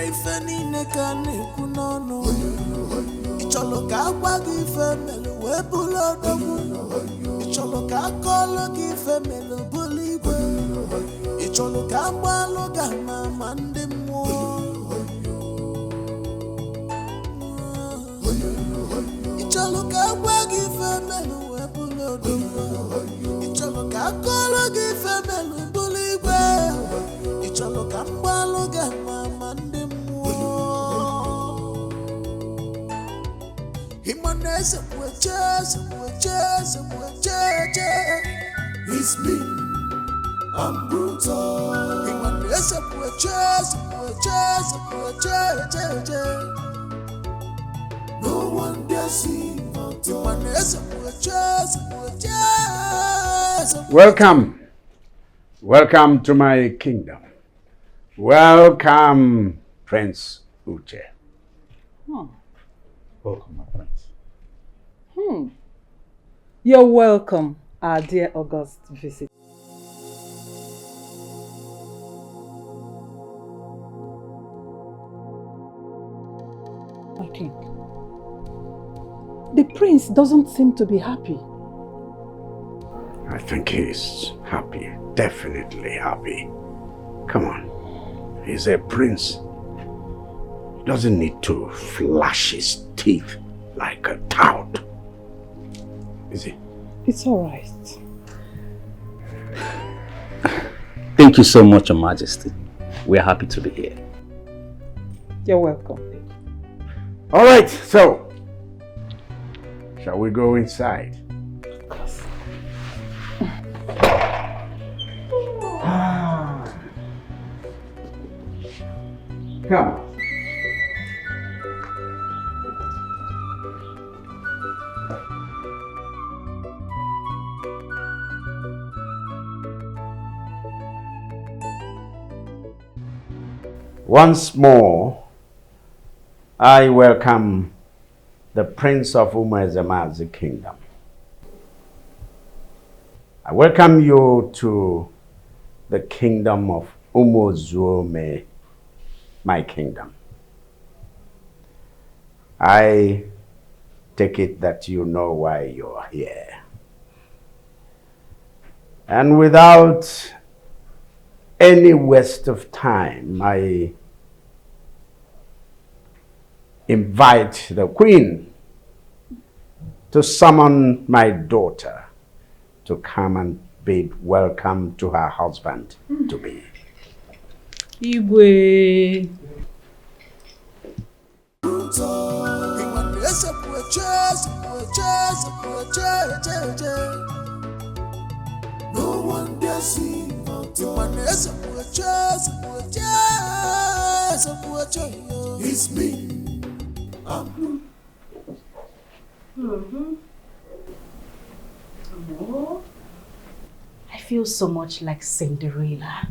ife niile ka na-ekwu n'ọnụ. Ịchọrọ ka agwa gị ife mere wee bụrụ odogwu. Ịchọrọ ka akọlụ gị ife mere bụrụ igwe. Ịchọrọ ka agbalụ gị ama ndị mmụọ. Ịchọrọ ka agwa gị ife mere wee bụrụ odogwu. Ịchọrọ ka akọlụ gị ife mere bụrụ igwe. Ịchọrọ ka agbalụ gị ama ndị mmụọ. It's me, I'm brutal. No one dare see Welcome to my kingdom. Welcome, Prince Uche. Welcome, my prince. You're welcome, our dear August visit. My king, the prince doesn't seem to be happy. I think he's happy, definitely happy. Come on, he's a prince. He doesn't need to flash his teeth like a tout. Is he? It's all right. Thank you so much, Your Majesty. We're happy to be here. You're welcome. All right, so shall we go inside? Of course. Come on. Once more, I welcome the Prince of Umezema's kingdom. I welcome you to the kingdom of Umozuome, my kingdom. I take it that you know why you're here. And without any waste of time, I invite the Queen to summon my daughter to come and bid welcome to her husband to be. Igwe. No one dare see it's me. I feel so much like Cinderella.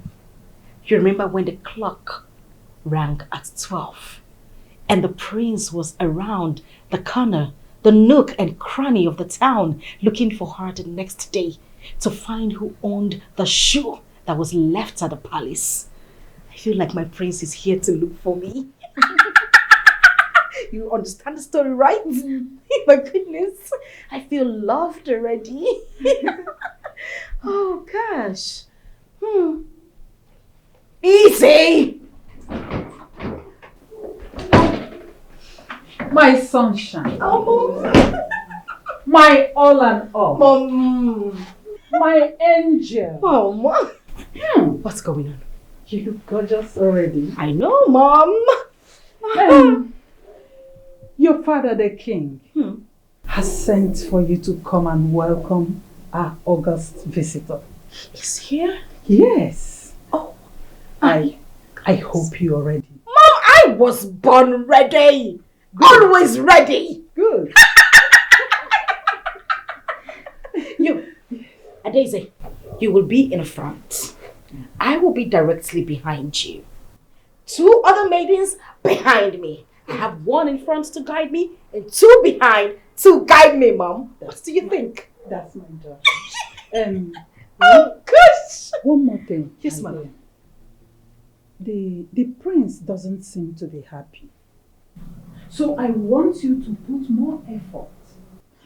You remember when the clock rang at 12 and the prince was around the corner, the nook and cranny of the town looking for her the next day to find who owned the shoe that was left at the palace. I feel like my prince is here to look for me. You understand the story, right? My goodness, I feel loved already. Oh gosh. Easy! My sunshine. Oh, My all and all. Mom. My angel. Oh, Mom. What's going on? You look gorgeous already. I know, Mom. Your father, the king, has sent for you to come and welcome our August visitor. He's here? Yes. Oh. I hope you're ready. Mom, I was born ready. Good. Always ready. Good. You, Adeze, you will be in front. I will be directly behind you. 2 other maidens behind me. I have 1 in front to guide me and 2 behind to guide me, Mom. What do you think? That's my job. Oh, gosh. One more thing. Yes, Mom. the prince doesn't seem to be happy. So I want you to put more effort,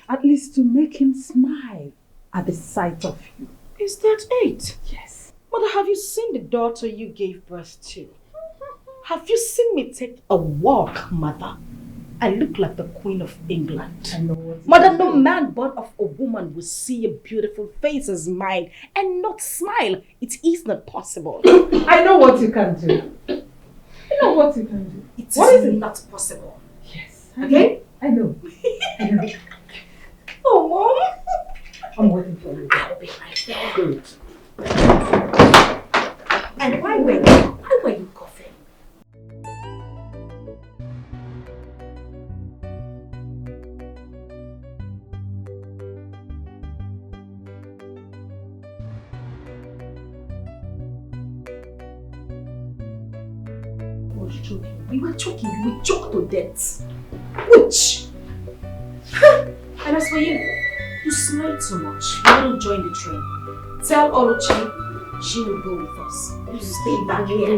at least to make him smile at the sight of you. Is that it? Yes. Mother, have you seen the daughter you gave birth to? Have you seen me take a walk, Mother? I look like the Queen of England. I know what. Mother, no man born of a woman will see a beautiful face as mine and not smile. It is not possible. I know what you can do. I know what you can do. It What is is it? not possible. Yes. Okay? I know. I know. Oh, Mom. I'm waiting for you. I'll be right there. Good. And why were you coughing? Was joking. We were joking. We joked to death. Which? And as for you, you smile too much. You don't join the train. Tell Oluchi she will go with us. You stay back here.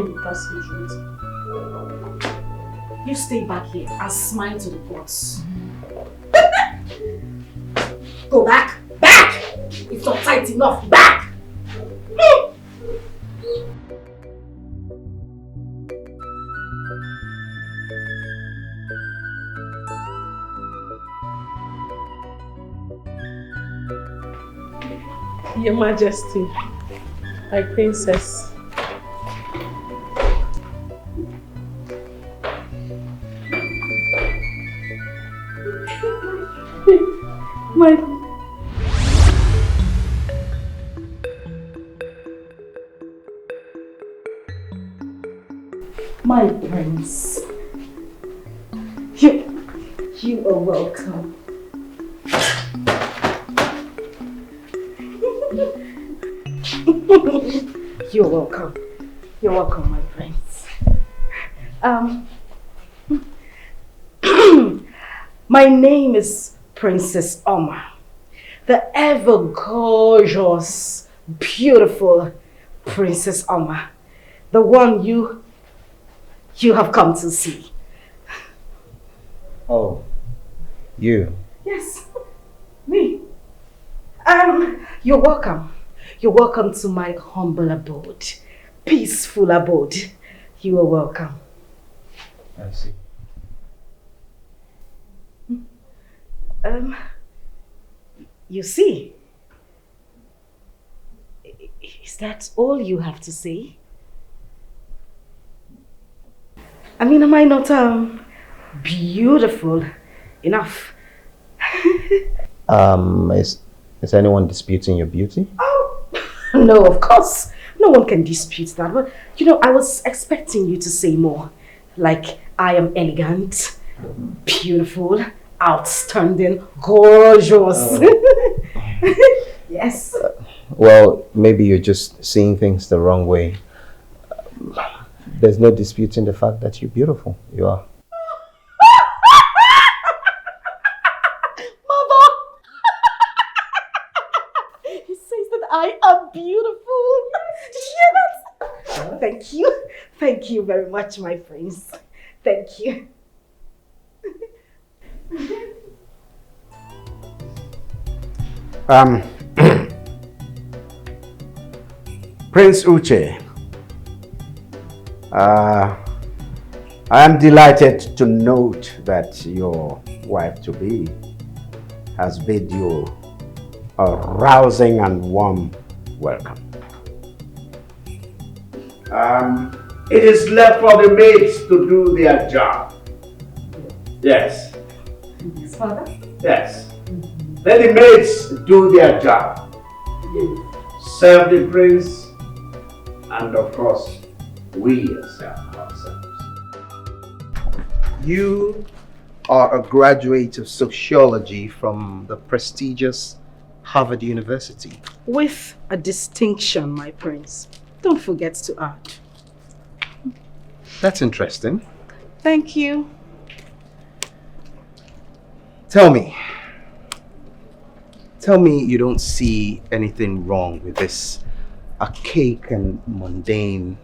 You stay back here and smile to the gods. Go back! Back! It's not tight enough. Back! Your Majesty, my princess. My prince. You are welcome. You're welcome. You're welcome, my prince. My name is Princess Oma, the ever gorgeous, beautiful Princess Oma, the one you have come to see. Oh, you? Yes, me. You're welcome. You're welcome to my humble abode, peaceful abode. You are welcome. I see. You see? Is that all you have to say? I mean, am I not beautiful enough? Is anyone disputing your beauty? Oh, no, of course. No one can dispute that. But, you know, I was expecting you to say more. Like, I am elegant, beautiful, outstanding, gorgeous. Yes. Well, maybe you're just seeing things the wrong way. There's no disputing the fact that you're beautiful. You are. Mother! He says that I am beautiful. Did you hear that? Oh, thank you. Thank you very much, my prince. Thank you. Prince Uche, I am delighted to note that your wife-to-be has bid you a rousing and warm welcome. It is left for the maids to do their job. Yes. Yes, Father. Yes. Let the maids do their job. Serve the prince, and of course, we serve ourselves. You are a graduate of sociology from the prestigious Harvard University. With a distinction, my prince. Don't forget to add. That's interesting. Thank you. Tell me you don't see anything wrong with this archaic and mundane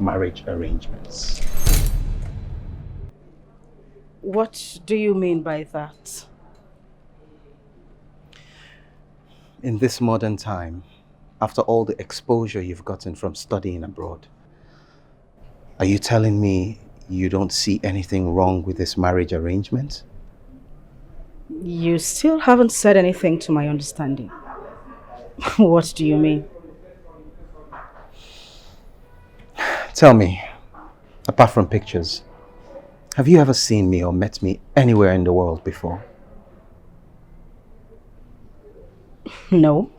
marriage arrangements. What do you mean by that? In this modern time, after all the exposure you've gotten from studying abroad, are you telling me you don't see anything wrong with this marriage arrangement? You still haven't said anything to my understanding. What do you mean? Tell me, apart from pictures, have you ever seen me or met me anywhere in the world before? No.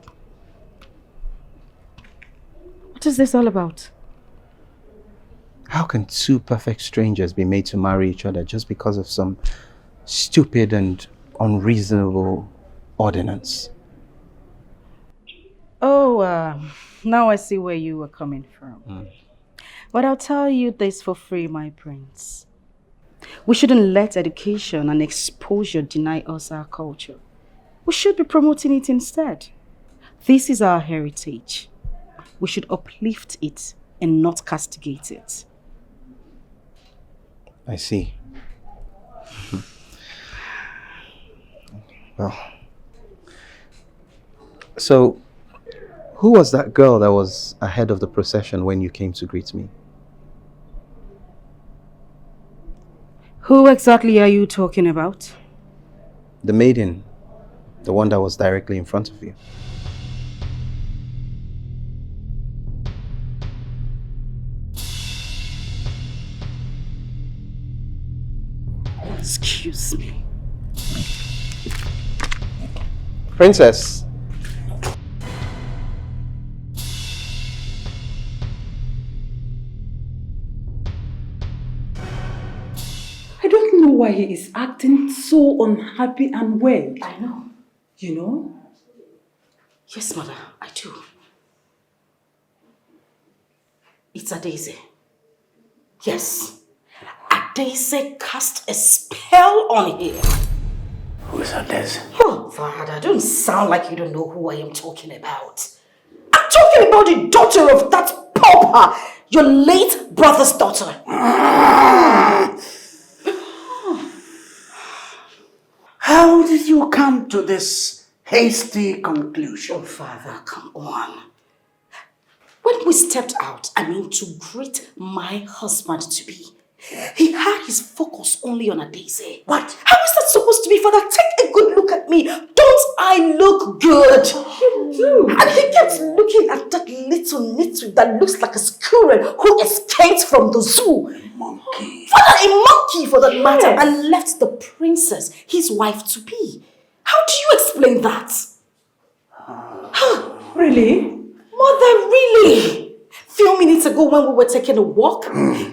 What is this all about? How can two perfect strangers be made to marry each other just because of some stupid and unreasonable ordinance? Oh, now I see where you were coming from. But I'll tell you this for free, my prince. We shouldn't let education and exposure deny us our culture. We should be promoting it instead. This is our heritage. We should uplift it and not castigate it. I see. Well, so who was that girl that was ahead of the procession when you came to greet me? Who exactly are you talking about? The maiden, the one that was directly in front of you. Excuse me. Princess. I don't know why he is acting so unhappy and weird. I know. You know? Yes, mother, I do. It's Adaeze. Yes. Adaeze cast a spell on him. Who is Adaeze? Oh, Father, don't sound like you don't know who I am talking about. I'm talking about the daughter of that pauper, your late brother's daughter. How did you come to this hasty conclusion? Oh, Father, come on. When we stepped out, to greet my husband-to-be, he had his focus only on Adaeze. What? How is that supposed to be, Father? Take a good look at me. Don't I look good? You do. And he kept looking at that little nitwit that looks like a squirrel who escaped from the zoo. Monkey. Father, a monkey for that matter, and left the princess, his wife-to-be. How do you explain that? Really? Mother, really? Few minutes ago when we were taking a walk,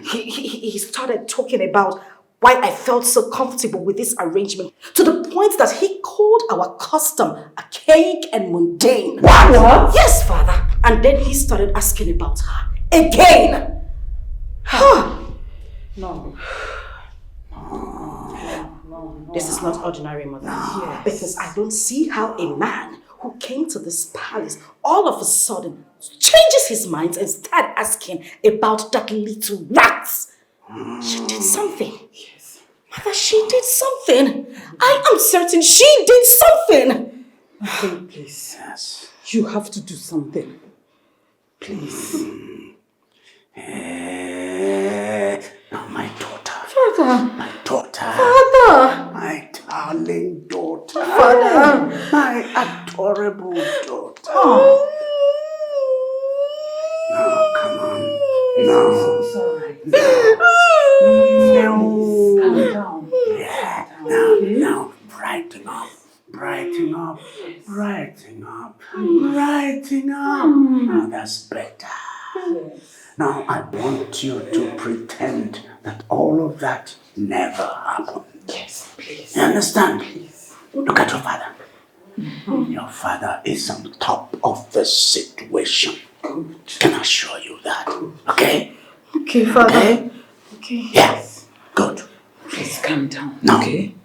he started talking about why I felt so comfortable with this arrangement, to the point that he called our custom archaic and mundane. What? Yes, Father. And then he started asking about her again. No. This is not ordinary, Mother. Yes. Because I don't see how a man who came to this palace all of a sudden changes his mind and starts asking about that little rat. She did something. Yes. Mother, she did something. I am certain she did something. Okay, please. Yes. You have to do something. Please. Now my daughter. Father. My daughter. Father. My darling daughter. Father. My adorable daughter. Oh. No, come on. It's No. all right. No. Calm down. Yeah. Now, brighten up. Brighten up. Brighten up. Brighten up. Now that's better. Now I want you to pretend that all of that never happened. Yes, please. You understand? Please. Look at your father. Your father is on top of the situation. Good. Can I assure you that? Okay? Okay, Father. Okay? Okay. Yeah. Good. Please calm down. Now, Okay.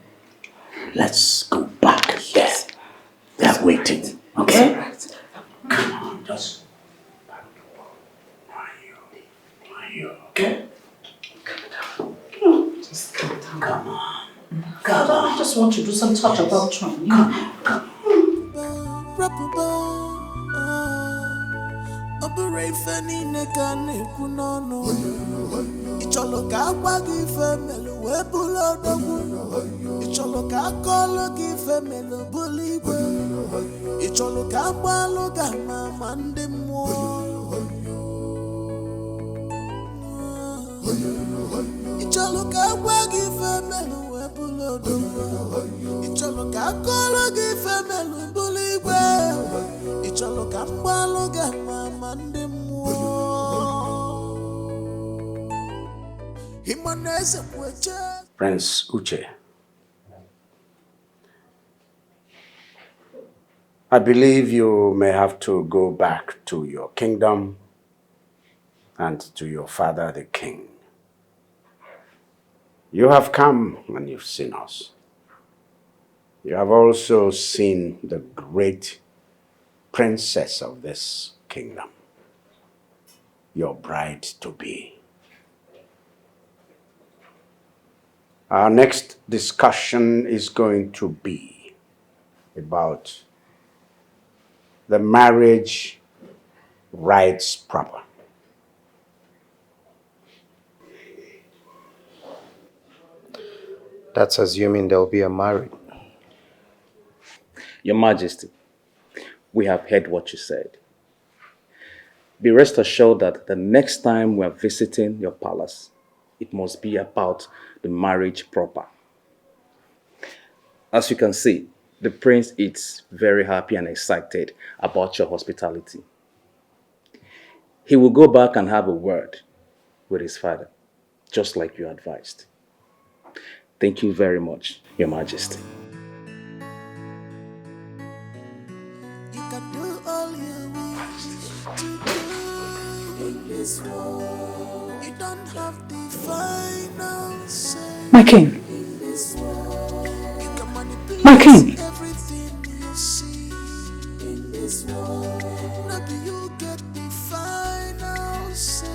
let's go back there. They're waiting. Okay? All right. Come on, just. Why you? you, okay? Just calm down. Come on. I just want to do some talk about Trump. Come Prince Uche, I believe you may have to go back to your kingdom and to your father, the king. You have come and you've seen us. You have also seen the great princess of this kingdom, your bride-to-be. Our next discussion is going to be about the marriage rites proper. That's assuming there'll be a marriage. Your Majesty, we have heard what you said. Be rest assured that the next time we are visiting your palace, it must be about the marriage proper. As you can see, the prince is very happy and excited about your hospitality. He will go back and have a word with his father, just like you advised. Thank you very much, Your Majesty. You can do all you wish to do in this world. You don't have the final say. My king. In this world. You can manipulate My king. everything you see in this world. Not do you get the final say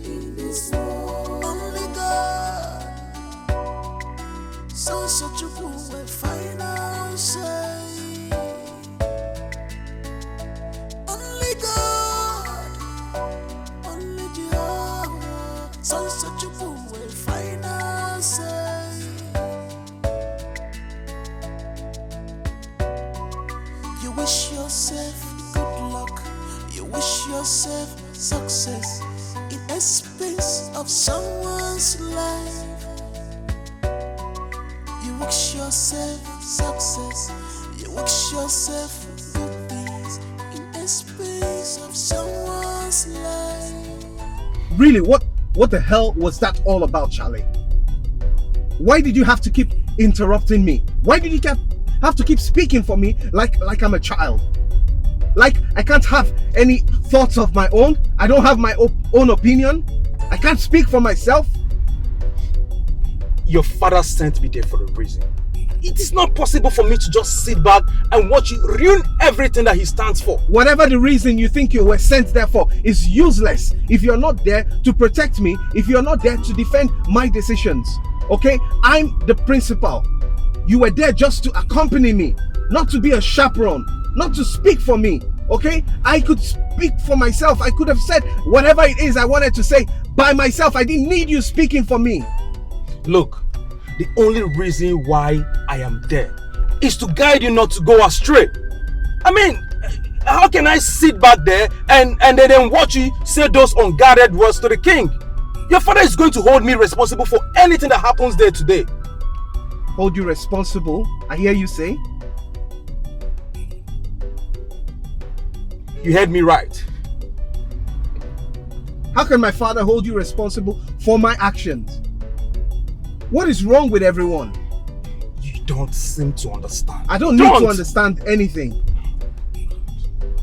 in this world. Only God. So such a fool will final say. Only God, only Jehovah. So such a fool will final say. You wish yourself good luck. You wish yourself success in expense of someone's life. You wish yourself success. You wish yourself good things in expense of someone's life. Really, what the hell was that all about, Charlie? Why did you have to keep interrupting me? Why did you have to keep speaking for me like I'm a child? Like I can't have any thoughts of my own? I don't have my own opinion? I can't speak for myself? Your father sent me there for a reason. It is not possible for me to just sit back and watch you ruin everything that he stands for. Whatever the reason you think you were sent there for is useless if you're not there to protect me, if you're not there to defend my decisions. Okay? I'm the principal. You were there just to accompany me, not to be a chaperone, not to speak for me. Okay? I could speak for myself. I could have said whatever it is I wanted to say by myself. I didn't need you speaking for me. Look, the only reason why I am there is to guide you not to go astray. I mean, how can I sit back there and then watch you say those unguarded words to the king? Your father is going to hold me responsible for anything that happens there today. Hold you responsible? I hear you say. You heard me right. How can my father hold you responsible for my actions? What is wrong with everyone? You don't seem to understand. I don't need to understand anything.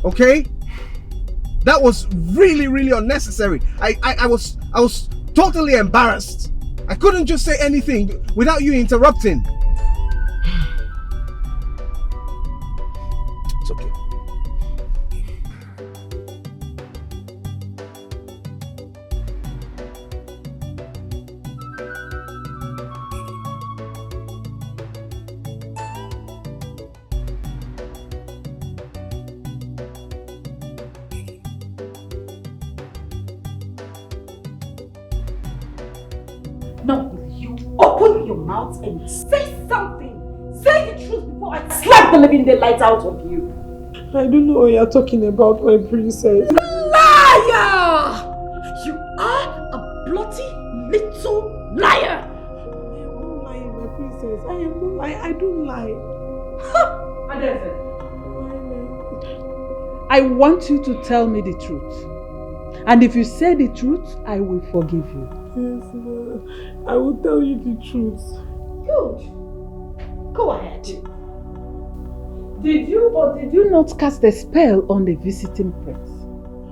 Okay? That was really, really unnecessary. I was totally embarrassed. I couldn't just say anything without you interrupting. It's okay. Now will you open your mouth and say something? Say the truth before I slap the living daylight out of you. I don't know what you're talking about, my princess. Liar! You are a bloody little liar! I am not lying, my princess. I am not lying. I don't lie. I want you to tell me the truth. And if you say the truth, I will forgive you. Yes, ma. I will tell you the truth. Good. Go ahead. Did you or did you not cast a spell on the visiting prince?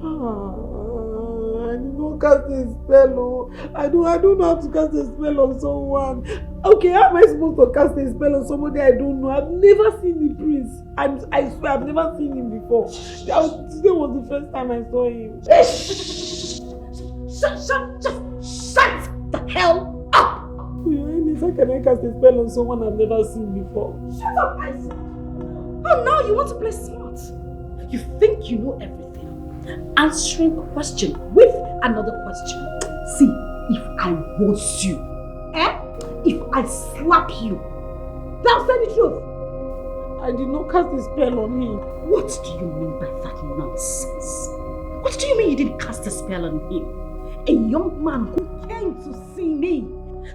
I did not cast a spell. Oh. I don't know how to cast a spell on someone. Okay, how am I supposed to cast a spell on somebody I don't know? I've never seen the prince. I swear I've never seen him before. Today was the first time I saw him. Shut the hell up! Your Highness, how can I cast a spell on someone I've never seen before? Shut up, I said. Oh, now you want to play smart. You think you know everything. Answering a question with another question. See, if I was you, if I slap you, now say the truth. I did not cast a spell on him. What do you mean by that nonsense? What do you mean you didn't cast a spell on him? A young man who came to see me,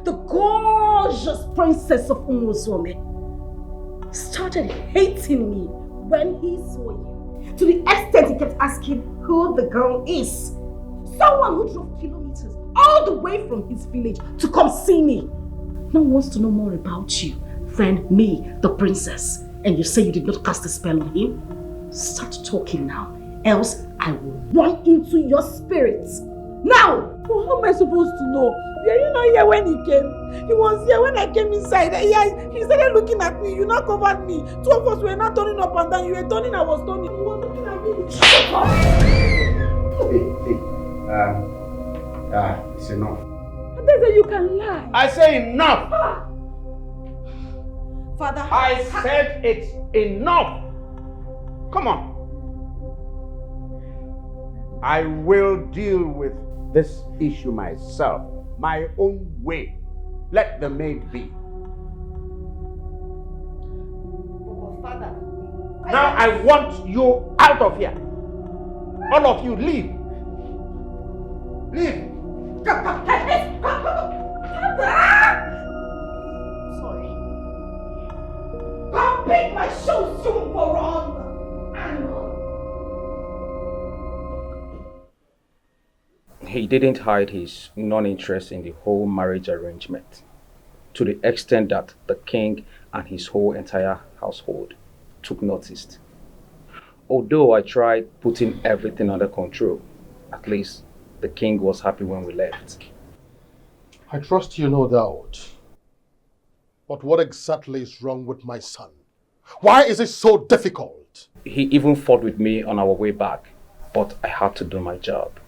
the gorgeous princess of Umuzome, started hating me when he saw you. To the extent he kept asking who the girl is. Someone who drove kilometers all the way from his village to come see me. No one wants to know more about you than me, the princess. And you say you did not cast a spell on him? Start talking now, else I will run into your spirits. Now! Well, how am I supposed to know? Were you not here when he came? He was here when I came inside. He started looking at me. You now covered me. Two of us were not turning up and down. You were turning, I was turning. You were looking at me. Shut up! It's enough. And they say you can lie. I say enough! Father, I said it's enough! Come on. I will deal with this issue myself, my own way. Let the maid be. Father. Now I want you out of here. All of you, leave. Leave. Sorry. Come pick my shoes, you moron! He didn't hide his non-interest in the whole marriage arrangement, to the extent that the king and his whole entire household took notice. Although I tried putting everything under control, at least the king was happy when we left. I trust you, no doubt. But what exactly is wrong with my son? Why is it so difficult? He even fought with me on our way back, but I had to do my job.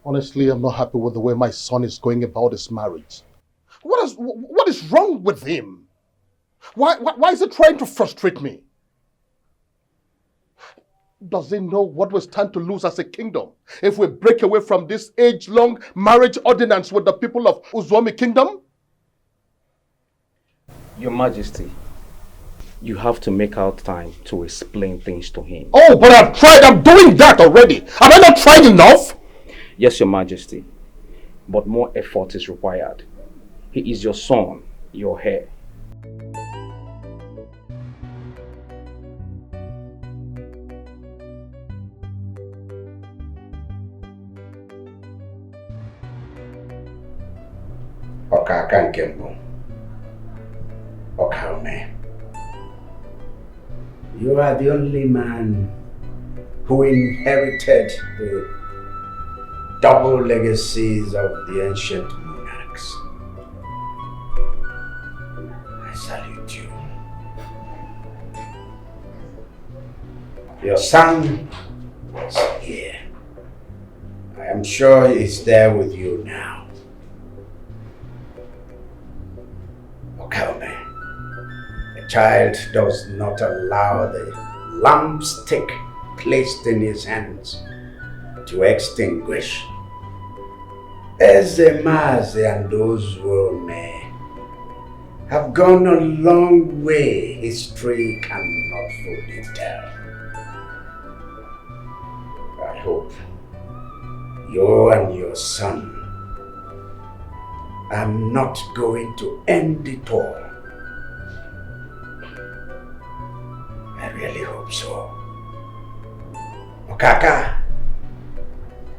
Honestly, I'm not happy with the way my son is going about his marriage. What is wrong with him? Why is he trying to frustrate me? Does he know what we stand to lose as a kingdom if we break away from this age-long marriage ordinance with the people of Uzomi Kingdom? Your Majesty, you have to make out time to explain things to him. Oh, but I've tried. I'm doing that already. Have I not tried enough? Yes, Your Majesty, but more effort is required. He is your son, your heir. Okaka Nkembu. Okaume. You are the only man who inherited the double legacies of the ancient monarchs. I salute you. Your son is here. I am sure he's there with you now. Okaume, a child does not allow the lamp stick placed in his hands to extinguish. Ezemazi and those women have gone a long way. History cannot fully tell. I hope you and your son are not going to end it all. I really hope so. Okaka,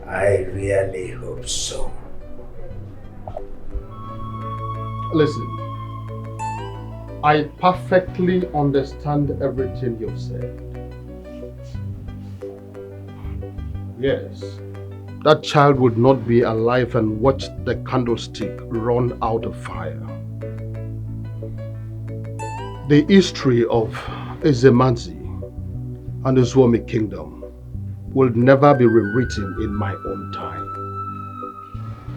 I really hope so. Listen, I perfectly understand everything you've said. Yes, that child would not be alive and watch the candlestick run out of fire. The history of Ezemanzi and the Zwomi kingdom will never be rewritten in my own time.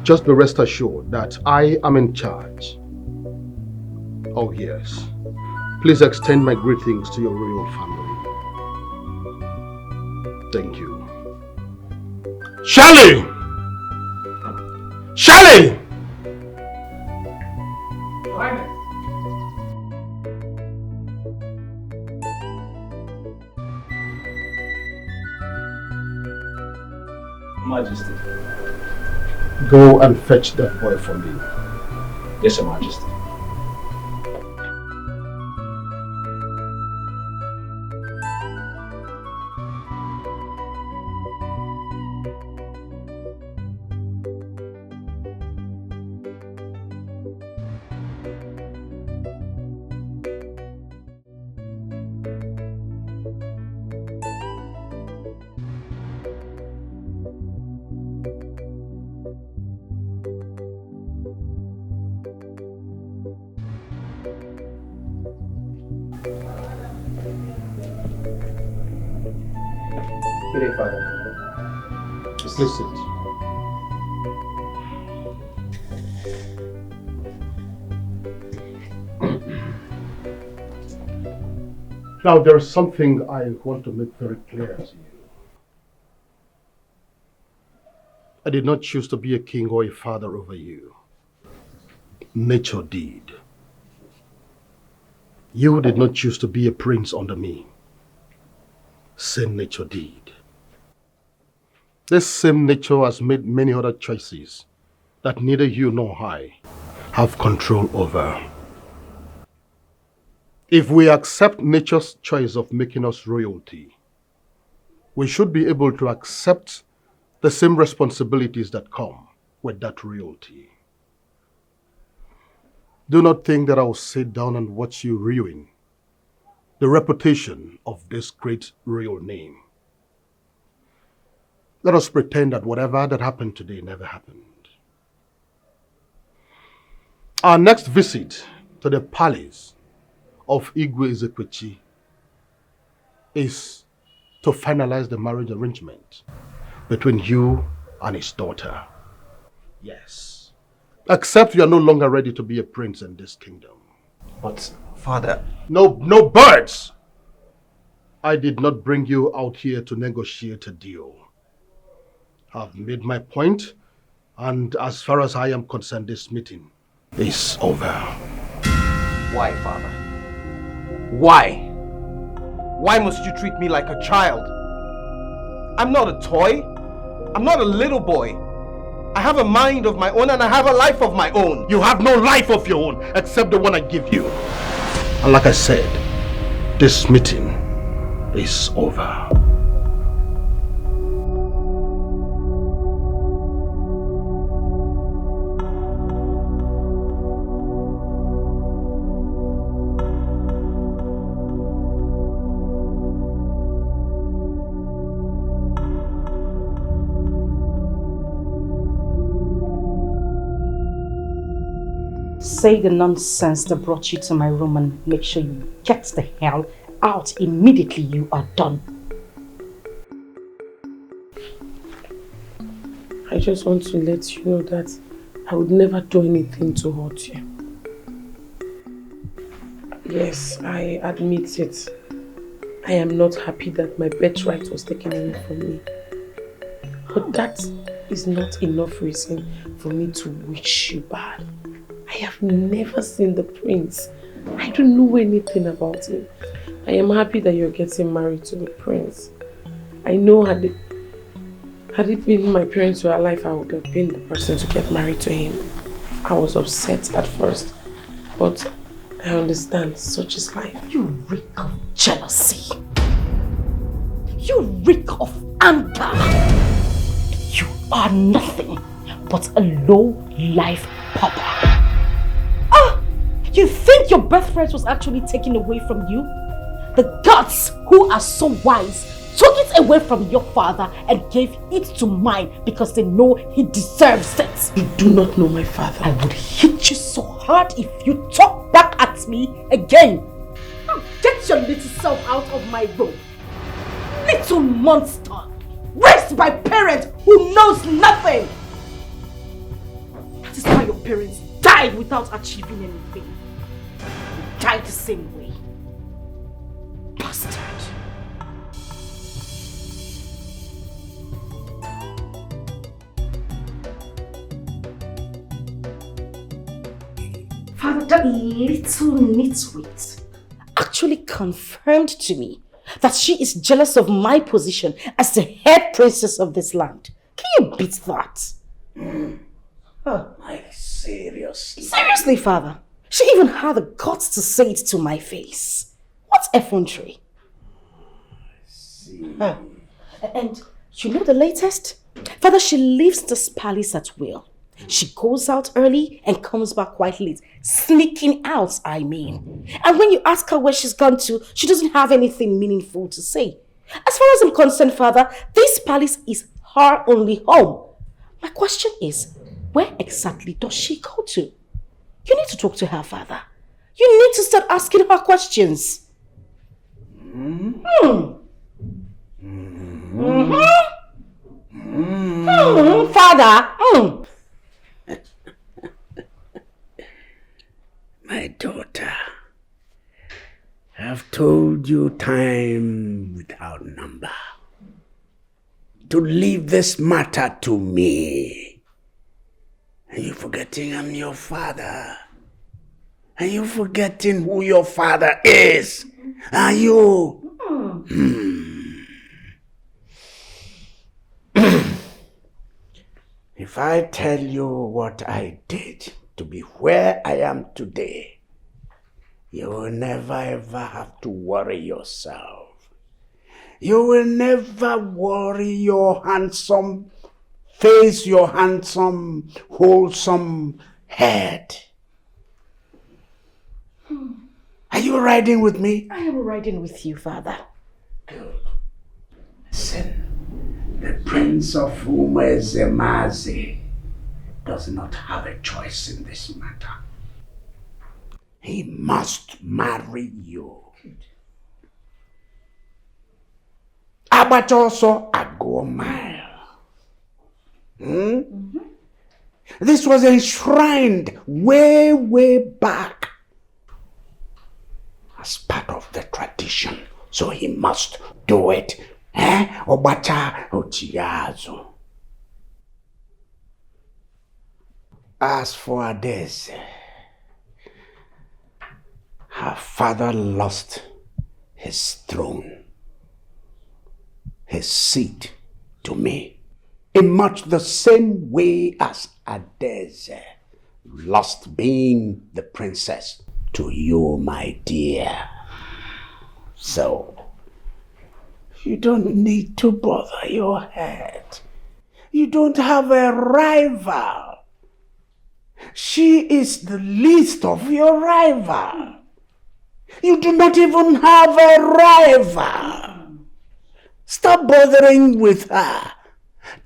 Just be rest assured that I am in charge. Oh yes, please extend my greetings to your royal family. Thank you. Charlie! Charlie! Majesty. Go and fetch that boy for me. Yes, Your Majesty. Good day, Father. Please sit. Now, there is something I want to make very clear to you. I did not choose to be a king or a father over you. Nature did. You did not choose to be a prince under me. Same nature did. This same nature has made many other choices that neither you nor I have control over. If we accept nature's choice of making us royalty, we should be able to accept the same responsibilities that come with that royalty. Do not think that I will sit down and watch you ruin the reputation of this great royal name. Let us pretend that whatever that happened today never happened. Our next visit to the palace of Igwe Ezekwechi is to finalize the marriage arrangement between you and his daughter. Yes. Except you are no longer ready to be a prince in this kingdom. But, Father... No birds! I did not bring you out here to negotiate a deal. I've made my point, and as far as I am concerned, this meeting is over. Why, Father? Why? Why must you treat me like a child? I'm not a toy. I'm not a little boy. I have a mind of my own and I have a life of my own. You have no life of your own except the one I give you. And like I said, this meeting is over. Say the nonsense that brought you to my room and make sure you get the hell out immediately you are done. I just want to let you know that I would never do anything to hurt you. Yes, I admit it. I am not happy that my birthright was taken away from me. But that is not enough reason for me to wish you bad. I have never seen the prince. I don't know anything about him. I am happy that you're getting married to the prince. I know had it been my parents were alive, I would have been the person to get married to him. I was upset at first, but I understand such is life. You reek of jealousy. You reek of anger. You are nothing but a low-life pauper. You think your birthright was actually taken away from you? The gods who are so wise took it away from your father and gave it to mine because they know he deserves it. You do not know my father. I would hit you so hard if you talk back at me again. Now get your little self out of my room. Little monster, raised by parents who knows nothing. That is why your parents died without achieving anything. You died the same way. Bastard. Father, that little nitwit actually confirmed to me that she is jealous of my position as the head princess of this land. Can you beat that? Like, seriously? Seriously, Father? She even had the guts to say it to my face. What effrontery? And you know the latest? Father, she leaves this palace at will. She goes out early and comes back quite late. Sneaking out, I mean. And when you ask her where she's gone to, she doesn't have anything meaningful to say. As far as I'm concerned, Father, this palace is her only home. My question is, where exactly does she go to? You need to talk to her, Father. You need to start asking her questions. Father. My daughter, I've told you time without number to leave this matter to me. And you're forgetting I'm your father. And you're forgetting who your father is. Are you? If I tell you what I did to be where I am today, you will never ever have to worry yourself. You will never worry your handsome face, your handsome, wholesome head. Are you riding with me? I am riding with you, Father. Good. Listen, the Prince of Umezemazi does not have a choice in this matter. He must marry you. But also a go mile. This was enshrined way, way back as part of the tradition. So he must do it. Obata Ochiazo. As for this, her father lost his throne, his seat to me, in much the same way as Adeze lost being the princess to you, my dear. So, you don't need to bother your head. You don't have a rival. She is the least of your rival. You do not even have a rival. Stop bothering with her.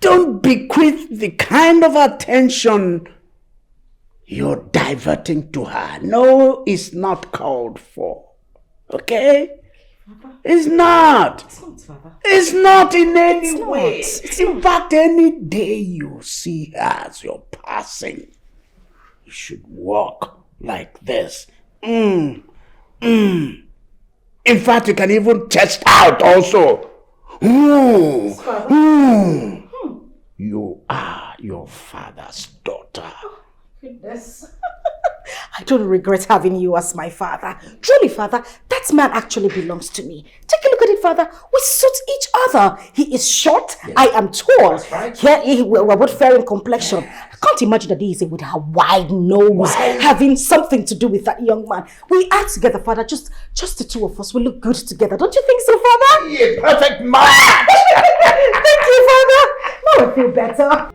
Don't bequeath the kind of attention you're diverting to her. No, it's not called for. Okay? Papa. It's not. It's not, Papa. It's not in any way. In fact, any day you see her as you're passing, you should walk like this. In fact, you can even chest out also. You are your father's daughter. Goodness. I don't regret having you as my father. Truly, father, that man actually belongs to me. Take a look at it, father. We suit each other. He is short, yes. I am tall. Right. We're both fair in complexion. I can't imagine that he is with her wide nose having something to do with that young man. We are together, father. Just the two of us. We look good together. Don't you think so, father? Yeah, perfect match. Thank you, father. Now I feel better.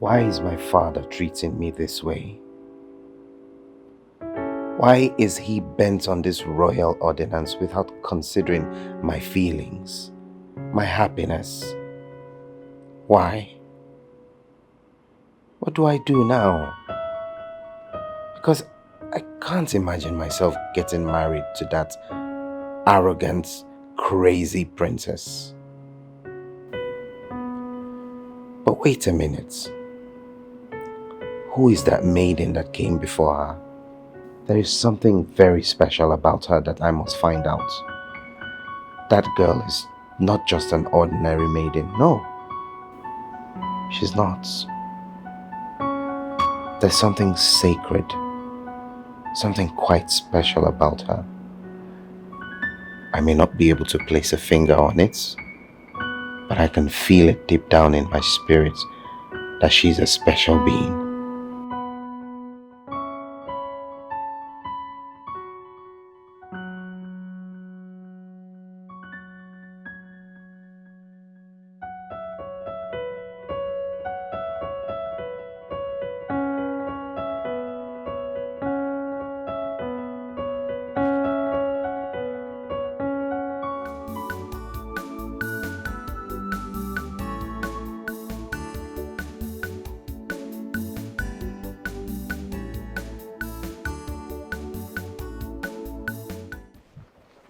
Why is my father treating me this way? Why is he bent on this royal ordinance without considering my feelings, my happiness? Why? What do I do now? Because I can't imagine myself getting married to that arrogant, crazy princess. But wait a minute. Who is that maiden that came before her? There is something very special about her that I must find out. That girl is not just an ordinary maiden. No, she's not. There's something sacred, something quite special about her. I may not be able to place a finger on it, but I can feel it deep down in my spirit that she's a special being.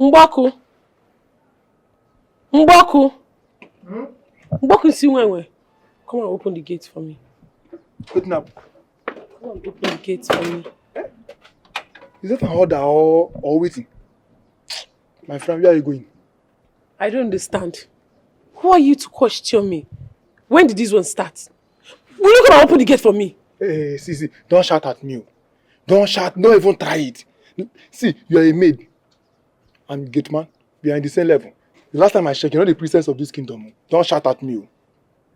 Mboku. Mboku. Mboku si Umenwa. Come and open the gate for me. Open up. Come and open the gate for me. Is that an order or waiting? My friend, where are you going? I don't understand. Who are you to question me? When did this one start? Will you come and open the gate for me? Hey, see, don't shout at me. Don't shout, don't even try it. See, you are a maid. I'm gate man. We are in the same level. The last time I checked, you're not the princess of this kingdom. Don't shout at me.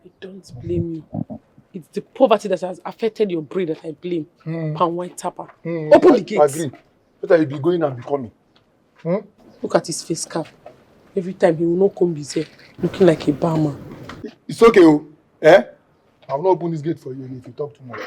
I don't blame you. It's the poverty that has affected your brain that I blame. Pan white tapper. Open the gate. Agree. Better you be going and be coming. Look at his face cap. Every time he will not come his hair, looking like a barman. It's okay, eh? I will not open this gate for you if you talk too much.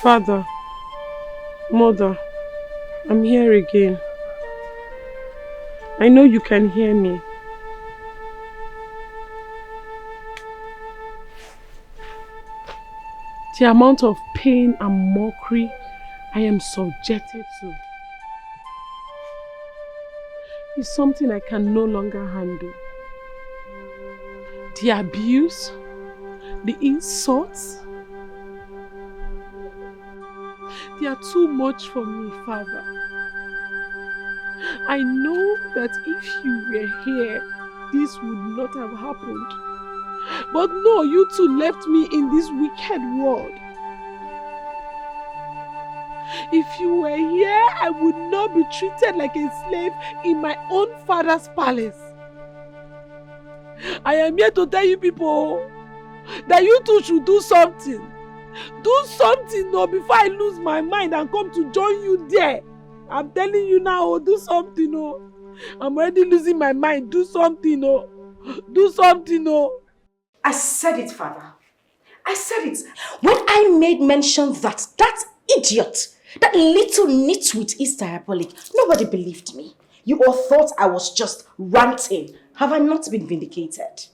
Father, Mother, I'm here again. I know you can hear me. The amount of pain and mockery I am subjected to is something I can no longer handle. The abuse, the insults, they are too much for me, Father. I know that if you were here, this would not have happened. But no, you two left me in this wicked world. If you were here, I would not be treated like a slave in my own father's palace. I am here to tell you people that you two should do something. Do something no, before I lose my mind and come to join you there. I'm telling you now, do something. I'm already losing my mind. Do something. Do something. I said it, Father. I said it. When I made mention that idiot, that little nitwit is diabolic, nobody believed me. You all thought I was just ranting. Have I not been vindicated?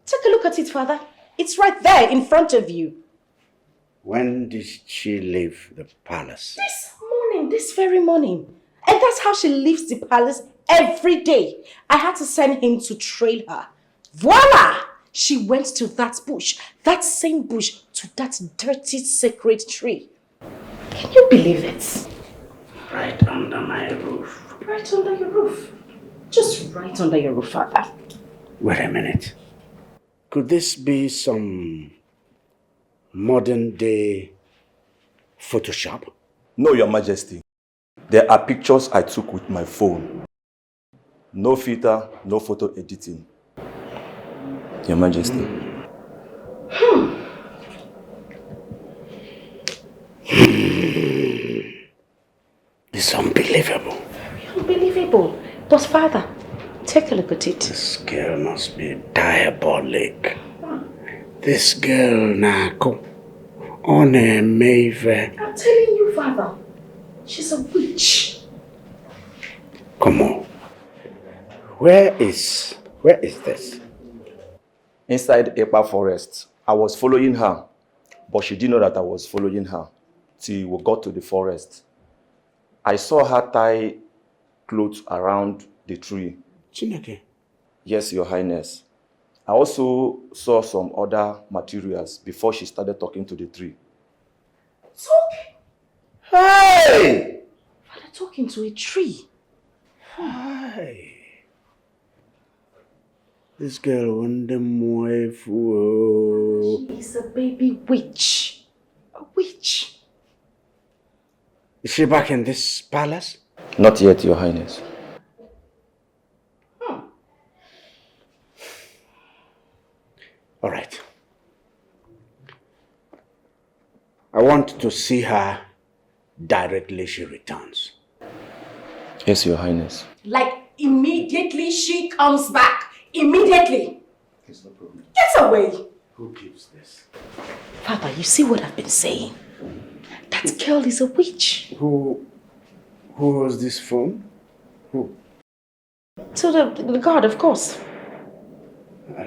Take a look at it, Father. It's right there in front of you. When did she leave the palace? This morning, this very morning. And that's how she leaves the palace every day. I had to send him to trail her. Voila! She went to that bush, that same bush, to that dirty sacred tree. Can you believe it? Right under my roof. Right under your roof. Just right under your roof, Father. Wait a minute. Could this be some modern day Photoshop? No, Your Majesty. There are pictures I took with my phone. No filter, no photo editing. Your Majesty. It's unbelievable. Very unbelievable. But Father, take a look at it. This girl must be diabolic. This girl, Nako, on a mave. I'm telling you, Father, she's a witch. Come on. Where is this? Inside Epa Forest. I was following her, but she didn't know that I was following her till we got to the forest. I saw her tie clothes around the tree. Chineke? Yes, Your Highness. I also saw some other materials before she started talking to the tree. Talking? Hey! Father, talking to a tree. Hey. This girl wonder more fool. She is a baby witch. A witch. Is she back in this palace? Not yet, Your Highness. All right. I want to see her directly she returns. Yes, Your Highness. Like immediately she comes back. Immediately. There's no problem. Get away. Who gives this? Father, you see what I've been saying? That girl is a witch. Who was this phone? Who? To the guard, of course.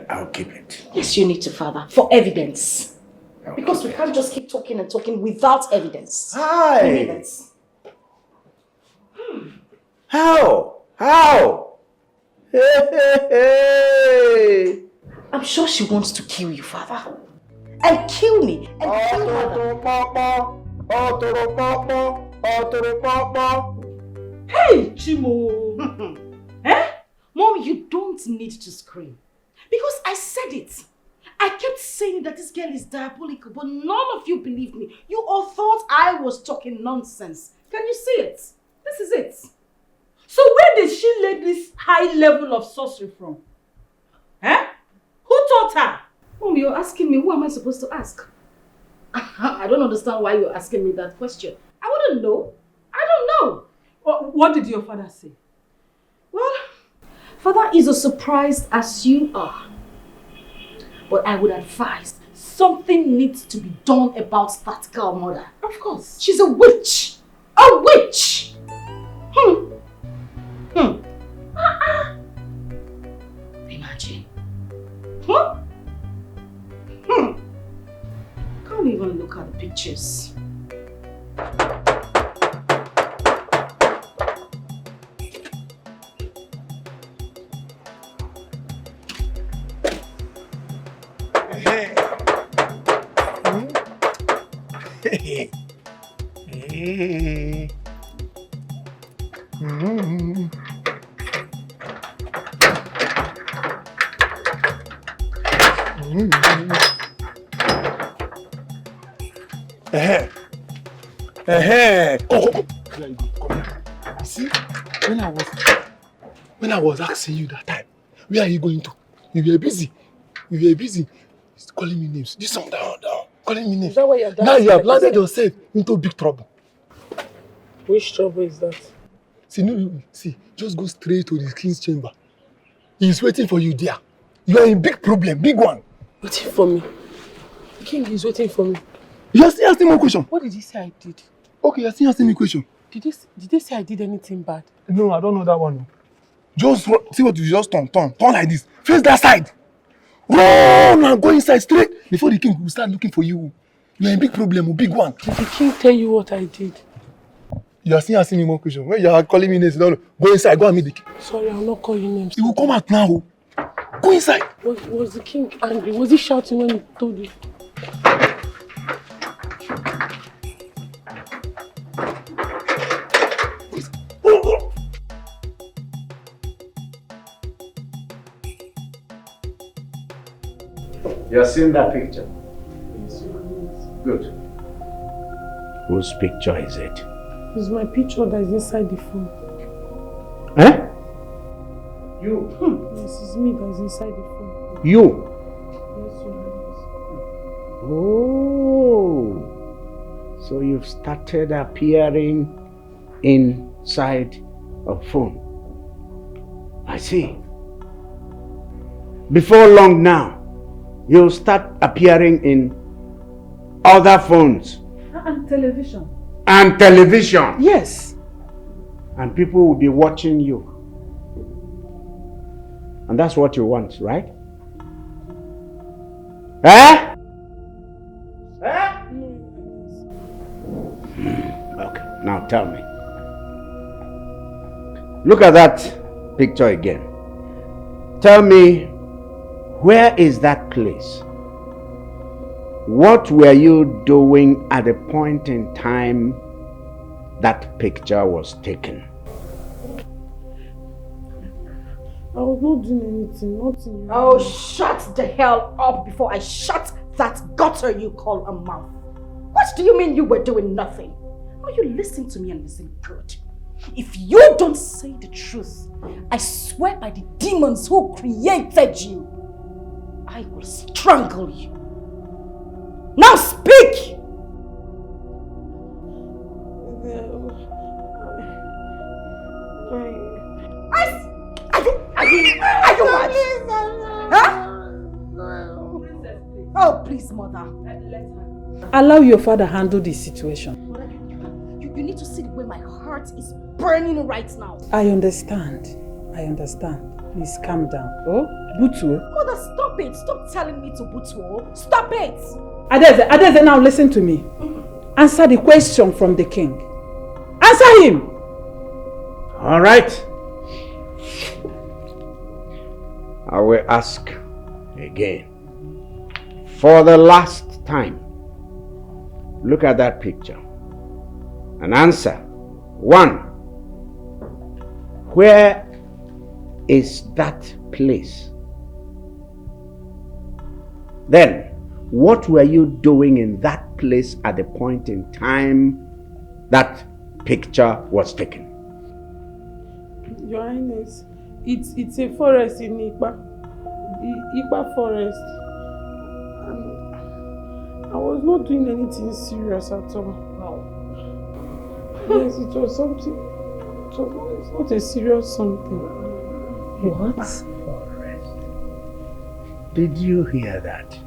I'll keep it. Yes, you need to, Father, for evidence. Because we can't just keep talking and talking without evidence. Hi! Evidence. How? Hey! I'm sure she wants to kill you, Father. And kill me. And kill Mother. Hey, Chimo! Eh? Mom, you don't need to scream. Because I said it. I kept saying that this girl is diabolical, but none of you believed me. You all thought I was talking nonsense. Can you see it? This is it. So where did she learn this high level of sorcery from? Eh? Who taught her? Mom, you're asking me. Who am I supposed to ask? I don't understand why you're asking me that question. I wouldn't know. I don't know. What did your father say? Well, Father is as surprised as you are. But I would advise something needs to be done about that girl, Mother. Of course. She's a witch. A witch! Imagine. Can't even look at the pictures. See, when I was asking you that time, where are you going to? You were busy. He's calling me names. This one down. Calling me names. Is that why your dad now you have landed yourself into big trouble. Which trouble is that? See, just go straight to the king's chamber. He's waiting for you there. You are in big problem, big one. Waiting for me? The king is waiting for me. You are still asking me a question. What did he say I did? Okay, you are still asking me a question. Did they say I did anything bad? No, I don't know that one. Just see what you just turn like this. Face that side. Run and go inside straight before the king will start looking for you. You are in big problem, a big one. Did the king tell you what I did? You are still asking me more questions. When you are calling me names, go inside, go and meet the king. Sorry, I'll not call you names. He will come out now. Go inside. Was the king angry? Was he shouting when he told you? You have seen that picture? Yes. Good. Whose picture is it? It's my picture that is inside the phone. Eh? You? Yes, it's me that is inside the phone. You? Yes, Your Highness. Oh. So you've started appearing inside a phone. I see. Before long now, you'll start appearing in other phones. And television. And television. Yes. And people will be watching you. And that's what you want, right? Eh? Eh? Okay, now tell me. Look at that picture again. Tell me, where is that place? What were you doing at the point in time that picture was taken? I was not doing anything, nothing. Oh, shut the hell up before I shut that gutter you call a mouth. What do you mean you were doing nothing? Are you listening to me and listen good? If you don't say the truth, I swear by the demons who created you, I will strangle you. Now speak! Are you mad? Huh? Oh, please, mother. Allow your father handle the situation. Mother, you need to see the way my heart is burning right now. I understand. Please calm down. Oh, Butu. Mother, stop it. Stop telling me to Butu. Stop it. Adeze, now listen to me. Answer the question from the king. Answer him. All right. I will ask again. For the last time. Look at that picture. And answer. 1. Where is that place? Then, what were you doing in that place at the point in time that picture was taken? Your Highness, it's a forest in Ipa forest. I was not doing anything serious at all. Wow. Yes, it was something. It's not a serious something. What? Forest. Did you hear that?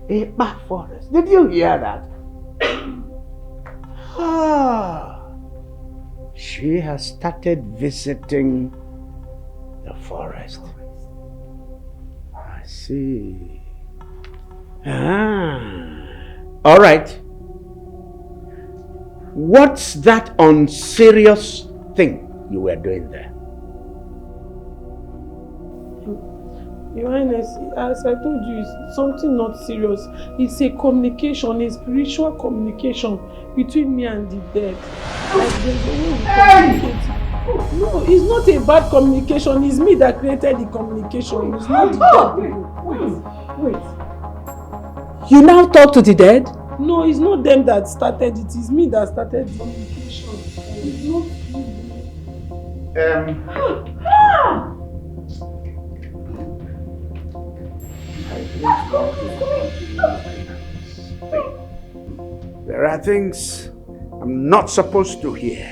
Ipa forest. Did you hear that? She has started visiting the forest. I see. All right. What's that unserious thing you were doing there? Your Highness, as I told you, it's something not serious. It's a communication, a spiritual communication between me and the dead. Like there's a way we communicate. No, it's not a bad communication. It's me that created the communication. It's not the dead. Wait. You now talk to the dead? No, it's not them that started it. It's me that started the communication. It's not There are things I'm not supposed to hear.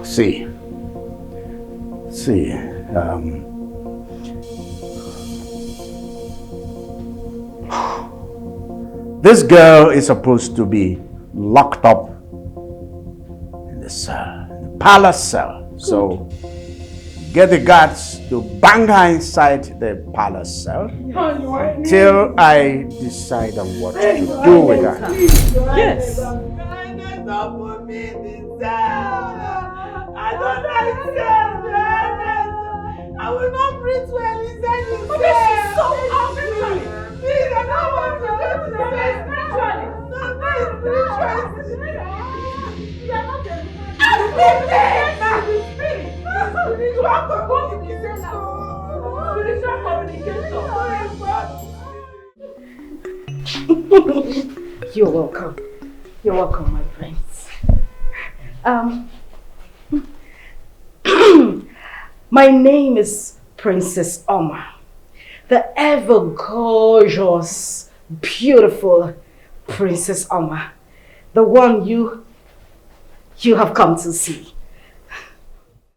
See, this girl is supposed to be locked up in the cell, in the palace cell. So get the guards to bang her inside the palace cell until I decide on what to do with her. Yes. Don't put me in this cell. I don't like cell. I will not breathe well inside this cell. She's so ugly. Please, I don't want to go to the bed. No, spiritually. You're welcome. You're welcome, my friends. My name is Princess Oma, the ever gorgeous, beautiful Princess Oma, the one you have come to see.